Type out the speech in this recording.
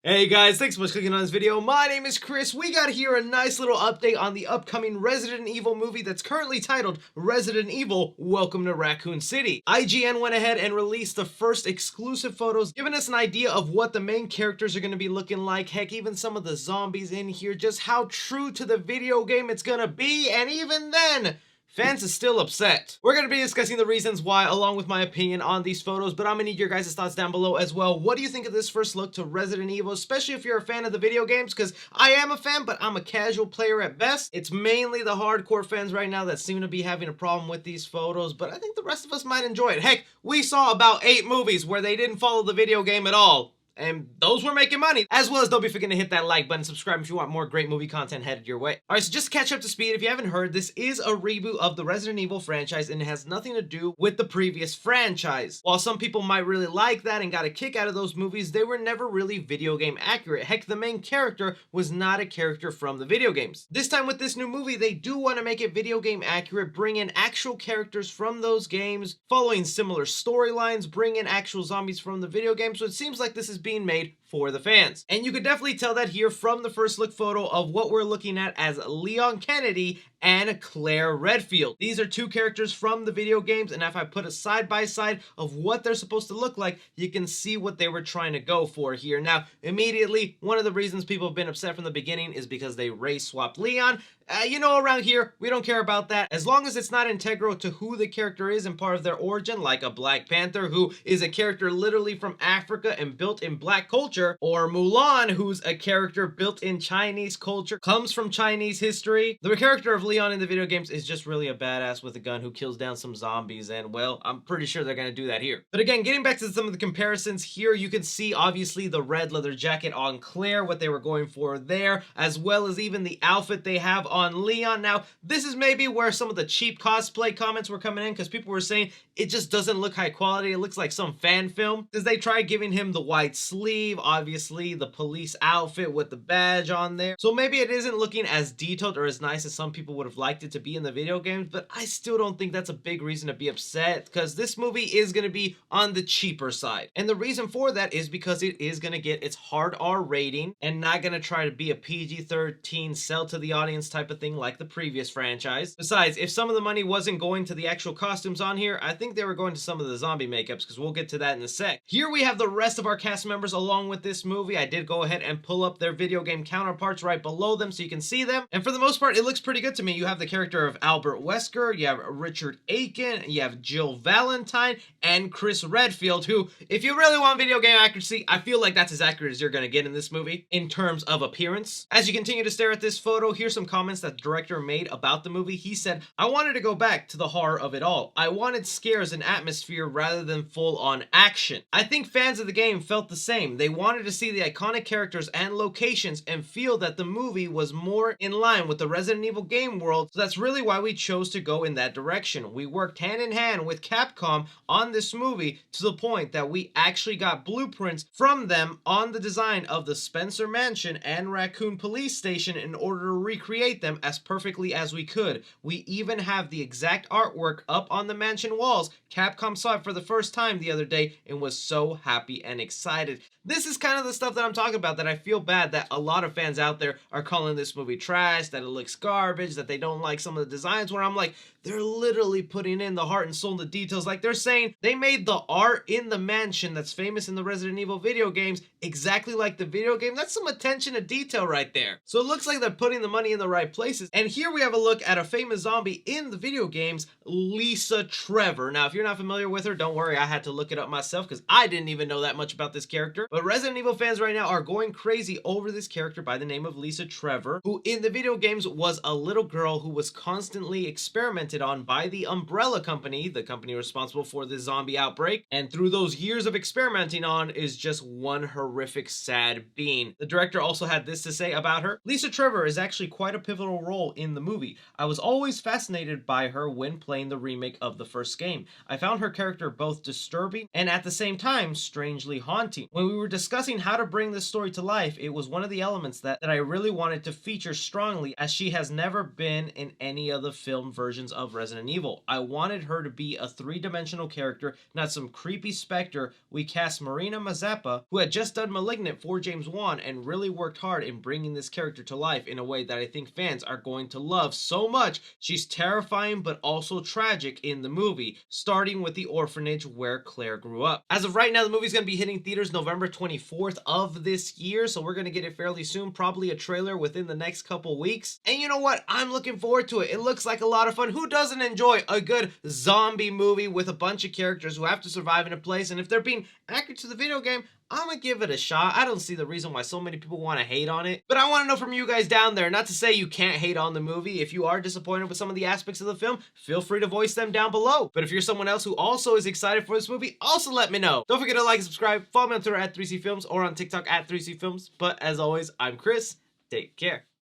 Hey guys, thanks so much for clicking on this video. My name is Chris. We got here a nice little update on the upcoming Resident Evil movie that's currently titled Resident Evil Welcome to Raccoon City. IGN went ahead and released the first exclusive photos, giving us an idea of what the main characters are going to be looking like. Heck, even some of the zombies in here, just how true to the video game it's going to be. And even then, fans are still upset. We're going to be discussing the reasons why, along with my opinion on these photos, but I'm going to need your guys' thoughts down below as well. What do you think of this first look to Resident Evil, especially if you're a fan of the video games? Because I am a fan, but I'm a casual player at best. It's mainly the hardcore fans right now that seem to be having a problem with these photos, but I think the rest of us might enjoy it. Heck, we saw about 8 movies where they didn't follow the video game at all, and those were making money. As well as don't be forgetting to hit that like button, subscribe if you want more great movie content headed your way. Alright, so just to catch up to speed, if you haven't heard, this is a reboot of the Resident Evil franchise and it has nothing to do with the previous franchise. While some people might really like that and got a kick out of those movies, they were never really video game accurate. Heck, the main character was not a character from the video games. This time with this new movie, they do want to make it video game accurate, bring in actual characters from those games, following similar storylines, bring in actual zombies from the video game, so it seems like this is being made for the fans. And you could definitely tell that here from the first look photo of what we're looking at as Leon Kennedy and Claire Redfield. These are two characters from the video games, and if I put a side by side of what they're supposed to look like, you can see what they were trying to go for here. Now, immediately, one of the reasons people have been upset from the beginning is because they race swapped Leon. Around here, we don't care about that. As long as it's not integral to who the character is and part of their origin, like a Black Panther, who is a character literally from Africa and built in Black culture, or Mulan, who's a character built in Chinese culture, comes from Chinese history. The character of Leon in the video games is just really a badass with a gun who kills down some zombies, and well, I'm pretty sure they're gonna do that here. But again, getting back to some of the comparisons here, you can see obviously the red leather jacket on Claire, what they were going for there, as well as even the outfit they have on Leon. Now, this is maybe where some of the cheap cosplay comments were coming in, because people were saying it just doesn't look high quality. It looks like some fan film, because they tried giving him the white sleeve, obviously the police outfit with the badge on there. So maybe it isn't looking as detailed or as nice as some people would have liked it to be in the video games, but I still don't think that's a big reason to be upset, because this movie is going to be on the cheaper side. And the reason for that is because it is going to get its hard R rating and not going to try to be a PG-13 sell to the audience type of thing like the previous franchise. Besides, if some of the money wasn't going to the actual costumes on here, I think they were going to some of the zombie makeups, because we'll get to that in a sec. Here we have the rest of our cast members along with this movie. I did go ahead and pull up their video game counterparts right below them so you can see them, and for the most part it looks pretty good to me. You have the character of Albert Wesker, you have Richard Aiken, you have Jill Valentine, and Chris Redfield, who, if you really want video game accuracy, I feel like that's as accurate as you're gonna get in this movie in terms of appearance. As you continue to stare at this photo, here's some comments that the director made about the movie. He said, "I wanted to go back to the horror of it all. I wanted scares and atmosphere rather than full-on action. I think fans of the game felt the same. They wanted to see the iconic characters and locations and feel that the movie was more in line with the Resident Evil game world, so that's really why we chose to go in that direction. We worked hand in hand with Capcom on this movie to the point that we actually got blueprints from them on the design of the Spencer Mansion and Raccoon Police Station in order to recreate them as perfectly as we could. We even have the exact artwork up on the mansion walls. Capcom saw it for the first time the other day and was so happy and excited." This is kind of the stuff that I'm talking about, that I feel bad that a lot of fans out there are calling this movie trash, that it looks garbage, that they don't like some of the designs, where I'm like, they're literally putting in the heart and soul in the details. Like, they're saying they made the art in the mansion that's famous in the Resident Evil video games exactly like the video game. That's some attention to detail right there. So it looks like they're putting the money in the right places. And here we have a look at a famous zombie in the video games, Lisa Trevor. Now, if you're not familiar with her, don't worry, I had to look it up myself because I didn't even know that much about this character. But Resident Evil fans right now are going crazy over this character by the name of Lisa Trevor, who in the video games was a little girl who was constantly experimented on by the Umbrella Company, the company responsible for the zombie outbreak, and through those years of experimenting on is just one horrific, sad being. The director also had this to say about her: "Lisa Trevor is actually quite a pivotal role in the movie. I was always fascinated by her when playing the remake of the first game. I found her character both disturbing and at the same time strangely haunting. When we were discussing how to bring this story to life, it was one of the elements that I really wanted to feature strongly, as she has never been in any of the film versions of Resident Evil. I wanted her to be a three-dimensional character, not some creepy specter. We cast Marina Mazeppa, who had just done Malignant for James Wan, and really worked hard in bringing this character to life in a way that I think fans are going to love so much. She's terrifying but also tragic in the movie, starting with the orphanage where Claire grew up. As of right now, the movie's going to be hitting theaters November 24th of this year, so we're going to get it fairly soon, probably a trailer within the next couple weeks. And you know what? I'm looking forward to it. It looks like a lot of fun. Who doesn't enjoy a good zombie movie with a bunch of characters who have to survive in a place? And if they're being accurate to the video game, I'm gonna give it a shot. I don't see the reason why so many people want to hate on it. But I want to know from you guys down there, not to say you can't hate on the movie. If you are disappointed with some of the aspects of the film, feel free to voice them down below. But if you're someone else who also is excited for this movie, also let me know. Don't forget to like and subscribe. Follow me on Twitter at 3CFilms or on TikTok at 3CFilms. But as always, I'm Chris. Take care.